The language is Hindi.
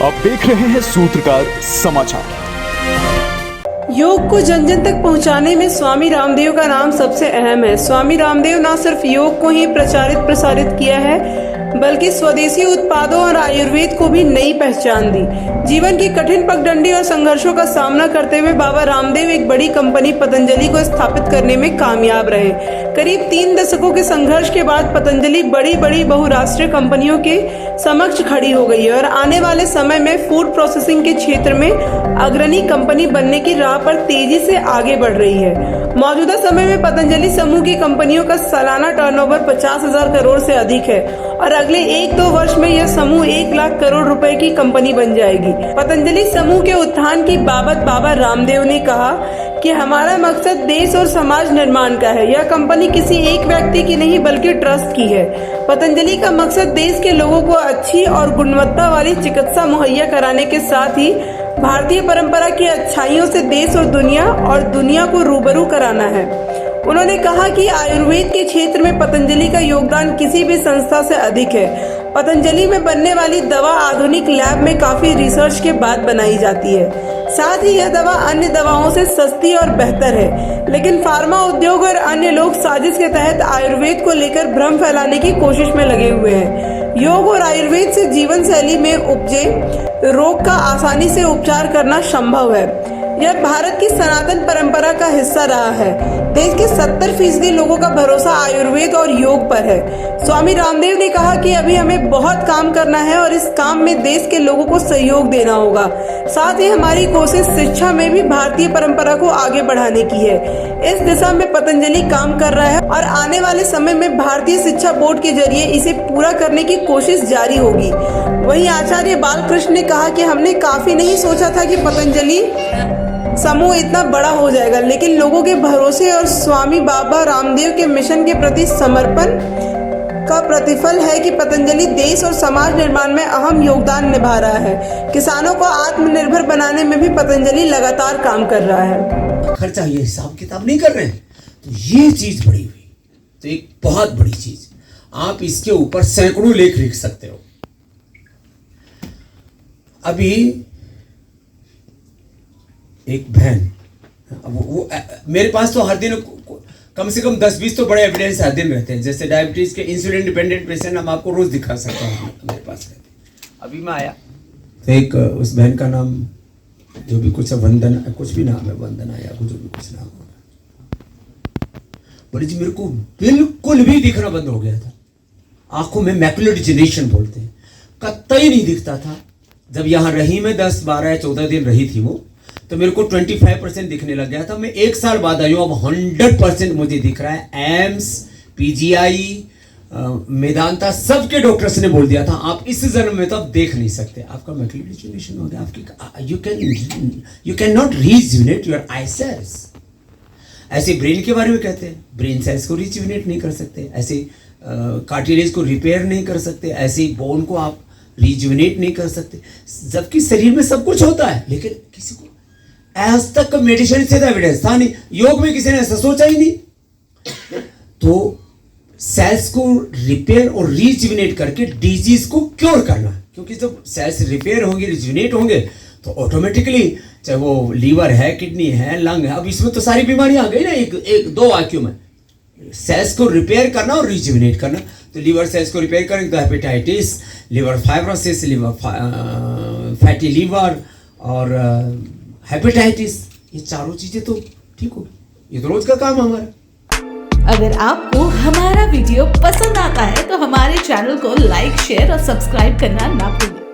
आप देख रहे हैं सूत्रकार समाचार। योग को जन जन तक पहुंचाने में स्वामी रामदेव का नाम सबसे अहम है। स्वामी रामदेव न सिर्फ योग को ही प्रसारित किया है बल्कि स्वदेशी उत्पादों और आयुर्वेद को भी नई पहचान दी। जीवन की कठिन पगडंडी और संघर्षों का सामना करते हुए बाबा रामदेव एक बड़ी कंपनी पतंजलि को स्थापित करने में कामयाब रहे। करीब 3 दशकों के संघर्ष के बाद पतंजलि बड़ी बहुराष्ट्रीय कंपनियों के समक्ष खड़ी हो गई है और आने वाले समय में फूड प्रोसेसिंग के क्षेत्र में अग्रणी कंपनी बनने की राह पर तेजी से आगे बढ़ रही है। मौजूदा समय में पतंजलि समूह की कंपनियों का सालाना टर्नओवर 50,000 करोड़ से अधिक है और अगले 1-2 वर्ष में यह समूह 1 लाख करोड़ रुपए की कंपनी बन जाएगी। पतंजलि समूह के उत्थान की बाबत बाबा रामदेव ने कहा कि हमारा मकसद देश और समाज निर्माण का है। यह कंपनी किसी एक व्यक्ति की नहीं बल्कि ट्रस्ट की है। पतंजलि का मकसद देश के लोगों को अच्छी और गुणवत्ता वाली चिकित्सा मुहैया कराने के साथ ही भारतीय परंपरा की अच्छाइयों से देश और दुनिया को रूबरू कराना है। उन्होंने कहा कि आयुर्वेद के क्षेत्र में पतंजलि का योगदान किसी भी संस्था से अधिक है। पतंजलि में बनने वाली दवा आधुनिक लैब में काफी रिसर्च के बाद बनाई जाती है। साथ ही यह दवा अन्य दवाओं से सस्ती और बेहतर है, लेकिन फार्मा उद्योग और अन्य लोग साजिश के तहत आयुर्वेद को लेकर भ्रम फैलाने की कोशिश में लगे हुए हैं। योग और आयुर्वेद से जीवन शैली में उपजे रोग का आसानी से उपचार करना संभव है। यह भारत की सनातन परंपरा का हिस्सा रहा है। देश के 70% लोगों का भरोसा आयुर्वेद और योग पर है। स्वामी रामदेव ने कहा कि अभी हमें बहुत काम करना है और इस काम में देश के लोगों को सहयोग देना होगा। साथ ही हमारी कोशिश शिक्षा में भी भारतीय परंपरा को आगे बढ़ाने की है। इस दिशा में पतंजलि काम कर रहा है और आने वाले समय में भारतीय शिक्षा बोर्ड के जरिए इसे पूरा करने की कोशिश जारी होगी। वहीं आचार्य बालकृष्ण ने कहा कि हमने काफी नहीं सोचा था कि पतंजलि समूह इतना बड़ा हो जाएगा, लेकिन लोगों के भरोसे और स्वामी बाबा रामदेव के मिशन के प्रति समर्पण का प्रतिफल है कि पतंजलि देश और समाज निर्माण में अहम योगदान निभा रहा है। किसानों को आत्मनिर्भर बनाने में भी पतंजलि लगातार काम कर रहा है। खर्चा ये हिसाब किताब नहीं कर रहे हैं, तो ये चीज बड़ी हुई तो एक बहुत बड़ी चीज। आप इसके ऊपर सैकड़ों लेख लिख सकते हो। अभी एक बहन, वो मेरे पास तो हर दिन कम से कम 10-20 तो बड़े एविडेंस हर दिन रहते हैं। जैसे डायबिटीज के इंसुलिन डिपेंडेंट पेशेंट हम आपको रोज दिखा सकता हूँ, मेरे पास रहते। अभी मैं आया तो एक उस बहन का नाम जो भी कुछ वंदन, कुछ भी नाम है, वंदना या कुछ भी कुछ नाम होगा, बोले जी मेरे को बिल्कुल भी दिखना बंद हो गया था। आंखों में मैकुलर डिजेनरेशन बोलते हैं, कतई नहीं दिखता था। जब यहाँ रही मैं 10, 12 या 14 दिन रही थी वो, तो मेरे को 25% दिखने लग गया था। मैं 1 साल बाद आई हूँ, अब 100% मुझे दिख रहा है। एम्स, पीजीआई, मेदांता, सबके डॉक्टर्स ने बोल दिया था आप इस जन्म में तो आप देख नहीं सकते, आपका मैकुलर डिजेनरेशन हो गया, आपकी you can not rejuvenate your eye cells. ऐसे ब्रेन के बारे में कहते हैं, ब्रेन सेल्स को रीजुविनेट नहीं कर सकते, ऐसे कार्टिलेज को रिपेयर नहीं कर सकते, ऐसे बोन को आप रीजुविनेट नहीं कर सकते, जबकि शरीर में सब कुछ होता है। लेकिन किसी को आज तक मेडिसिन से एविडेंस था नहीं, योग में किसी ने ऐसा सोचा ही नहीं। तो सेल्स को रिपेयर और रीजुविनेट करके डिजीज को क्योर करना, क्योंकि जब सेल्स रिपेयर होंगे, रिजुविनेट होंगे, तो ऑटोमेटिकली चाहे वो लीवर है, किडनी है, लंग है, अब इसमें तो सारी बीमारियां आ गई ना एक 2 वाक्यू में। सेल्स को रिपेयर करना और रिजुविनेट करना, तो लीवर सेल्स को रिपेयर करेंगे तो hepatitis, liver fibrosis, liver fatty liver और हेपेटाइटिस, ये चारों चीजें तो ठीक होगी। ये तो रोज का काम है हमारा। अगर आपको हमारा वीडियो पसंद आता है तो हमारे चैनल को लाइक, शेयर और सब्सक्राइब करना ना भूलें।